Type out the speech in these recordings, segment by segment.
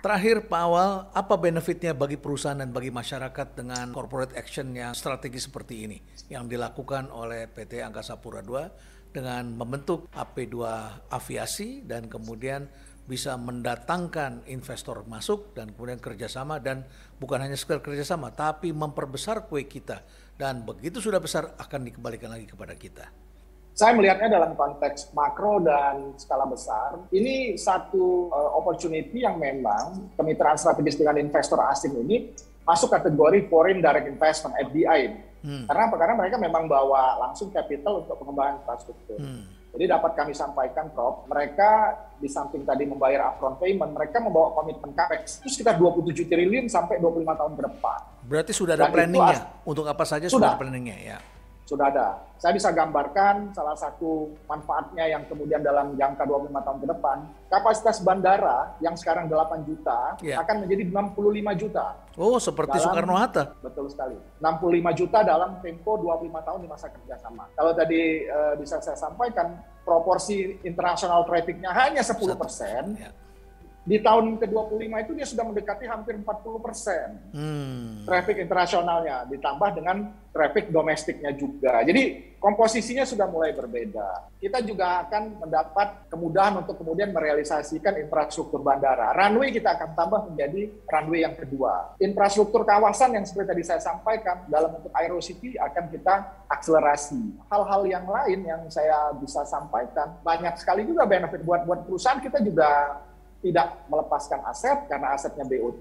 Terakhir Pak Awal, apa benefitnya bagi perusahaan dan bagi masyarakat dengan corporate action yang strategi seperti ini yang dilakukan oleh PT Angkasa Pura II dengan membentuk AP2 Aviasi dan kemudian bisa mendatangkan investor masuk dan kemudian kerjasama, dan bukan hanya sekedar kerjasama tapi memperbesar kue kita, dan begitu sudah besar akan dikembalikan lagi kepada kita. Saya melihatnya dalam konteks makro dan skala besar. Ini satu opportunity yang memang kemitraan strategis dengan investor asing ini masuk kategori foreign direct investment (FDI). Karena apa? Karena mereka memang bawa langsung capital untuk pengembangan infrastruktur. Jadi dapat kami sampaikan, Prof, mereka di samping tadi membayar upfront payment, mereka membawa komitmen capex itu sekitar 27 triliun sampai 25 tahun ke depan. Berarti sudah ada planningnya untuk apa saja, sudah ada planningnya ya? Sudah ada. Saya bisa gambarkan salah satu manfaatnya yang kemudian dalam jangka 25 tahun ke depan, kapasitas bandara yang sekarang 8 juta akan menjadi 65 juta. Oh, seperti Soekarno-Hatta. Betul sekali. 65 juta dalam tempo 25 tahun di masa kerjasama. Kalau tadi bisa saya sampaikan, proporsi international traffic-nya hanya 10%. Di tahun ke-25 itu dia sudah mendekati hampir 40% traffic internasionalnya, ditambah dengan traffic domestiknya juga. Jadi komposisinya sudah mulai berbeda. Kita juga akan mendapat kemudahan untuk kemudian merealisasikan infrastruktur bandara. Runway kita akan tambah menjadi runway yang kedua. Infrastruktur kawasan yang seperti tadi saya sampaikan dalam bentuk AeroCity akan kita akselerasi. Hal-hal yang lain yang saya bisa sampaikan, banyak sekali juga benefit buat perusahaan. Kita juga tidak melepaskan aset karena asetnya BOT,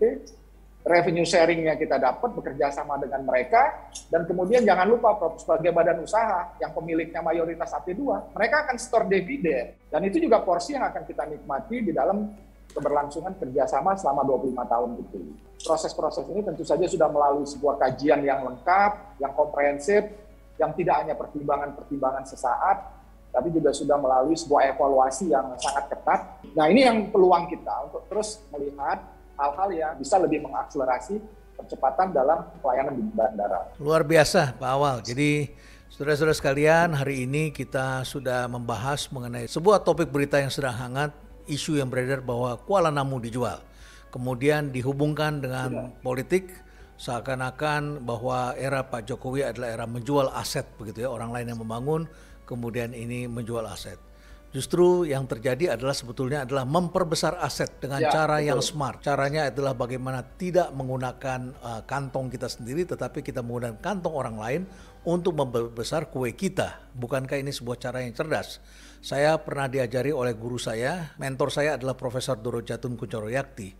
revenue sharingnya kita dapat bekerja sama dengan mereka, dan kemudian jangan lupa Prof, sebagai badan usaha yang pemiliknya mayoritas AP2, mereka akan store dividen, dan itu juga porsi yang akan kita nikmati di dalam keberlangsungan kerjasama selama 25 tahun itu. Proses-proses ini tentu saja sudah melalui sebuah kajian yang lengkap, yang komprehensif, yang tidak hanya pertimbangan-pertimbangan sesaat, tapi juga sudah melalui sebuah evaluasi yang sangat ketat. Nah, ini yang peluang kita untuk terus melihat hal-hal yang bisa lebih mengakselerasi percepatan dalam pelayanan di bandara. Luar biasa, Pak Awal. Jadi, saudara-saudara sekalian, hari ini kita sudah membahas mengenai sebuah topik berita yang sedang hangat, isu yang beredar bahwa Kuala Namu dijual. Kemudian dihubungkan dengan politik, seakan-akan bahwa era Pak Jokowi adalah era menjual aset, begitu ya, orang lain yang membangun, kemudian ini menjual aset. Justru yang terjadi adalah sebetulnya adalah memperbesar aset dengan cara yang smart. Caranya adalah bagaimana tidak menggunakan kantong kita sendiri, tetapi kita menggunakan kantong orang lain untuk membesar kue kita. Bukankah ini sebuah cara yang cerdas? Saya pernah diajari oleh guru saya, mentor saya adalah Profesor Doro Jatun Kuncoroyakti.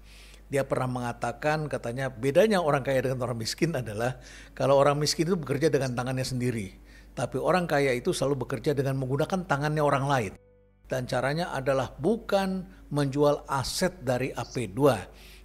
Dia pernah mengatakan, katanya bedanya orang kaya dengan orang miskin adalah kalau orang miskin itu bekerja dengan tangannya sendiri, tapi orang kaya itu selalu bekerja dengan menggunakan tangannya orang lain. Dan caranya adalah bukan menjual aset dari AP2.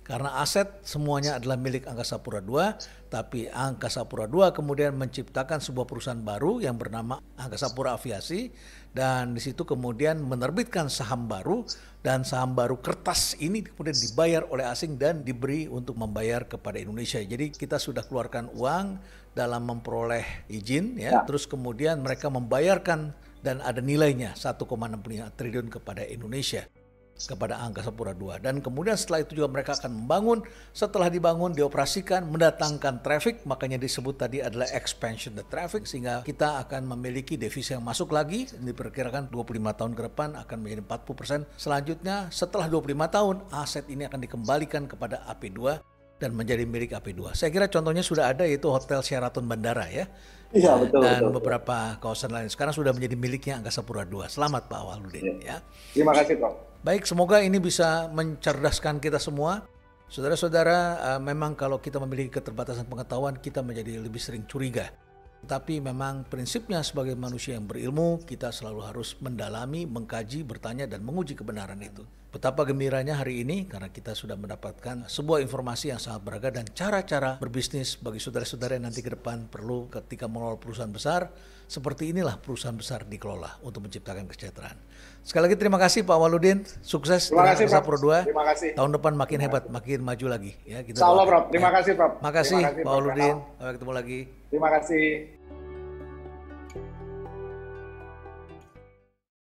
Karena aset semuanya adalah milik Angkasa Pura II, tapi Angkasa Pura II kemudian menciptakan sebuah perusahaan baru yang bernama Angkasa Pura Aviasi, dan di situ kemudian menerbitkan saham baru, dan saham baru kertas ini kemudian dibayar oleh asing dan diberi untuk membayar kepada Indonesia. Jadi kita sudah keluarkan uang dalam memperoleh izin, terus kemudian mereka membayarkan dan ada nilainya 1,65 triliun kepada Indonesia, kepada Angkasa Pura II. Dan kemudian setelah itu juga mereka akan membangun, setelah dibangun, dioperasikan, mendatangkan traffic, makanya disebut tadi adalah expansion the traffic, sehingga kita akan memiliki devisa yang masuk lagi, diperkirakan 25 tahun ke depan akan menjadi 40%. Selanjutnya setelah 25 tahun, aset ini akan dikembalikan kepada AP2 dan menjadi milik AP2. Saya kira contohnya sudah ada, yaitu Hotel Sheraton Bandara ya. Iya, betul. Dan beberapa kawasan lain sekarang sudah menjadi miliknya Angkasa Pura II. Selamat Pak Awaludin ya. Terima kasih Prof. Baik, semoga ini bisa mencerdaskan kita semua. Saudara-saudara, memang kalau kita memiliki keterbatasan pengetahuan, kita menjadi lebih sering curiga. Tapi memang prinsipnya sebagai manusia yang berilmu, kita selalu harus mendalami, mengkaji, bertanya, dan menguji kebenaran itu. Betapa gembiranya hari ini karena kita sudah mendapatkan sebuah informasi yang sangat berharga dan cara-cara berbisnis bagi saudara-saudara yang nanti ke depan perlu ketika mengelola perusahaan besar. Seperti inilah perusahaan besar dikelola untuk menciptakan kesejahteraan. Sekali lagi terima kasih Pak Awaludin, sukses dengan Angkasa Pura II. Terima kasih. Tahun depan makin hebat, makin maju lagi. Ya, Insya Allah Prof. Terima kasih Prof. Makasih Pak Awaludin, sampai ketemu lagi. Terima kasih.